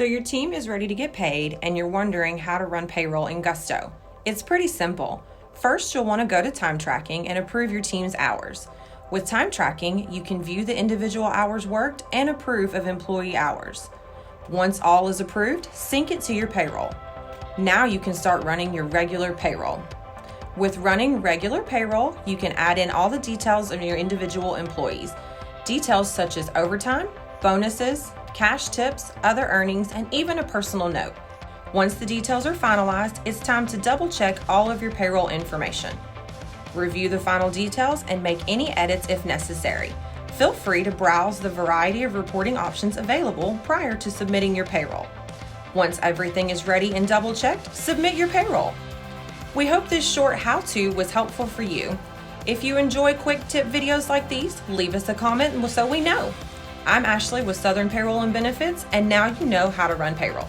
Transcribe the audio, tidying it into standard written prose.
So your team is ready to get paid and you're wondering how to run payroll in Gusto. It's pretty simple. First, you'll want to go to time tracking and approve your team's hours. With time tracking, you can view the individual hours worked and approve of employee hours. Once all is approved, sync it to your payroll. Now you can start running your regular payroll. With running regular payroll, you can add in all the details of your individual employees. Details such as overtime, bonuses, cash tips, other earnings, and even a personal note. Once the details are finalized, it's time to double check all of your payroll information. Review the final details and make any edits if necessary. Feel free to browse the variety of reporting options available prior to submitting your payroll. Once everything is ready and double checked, submit your payroll. We hope this short how-to was helpful for you. If you enjoy quick tip videos like these, leave us a comment so we know. I'm Ashley with Southern Payroll and Benefits, and now you know how to run payroll.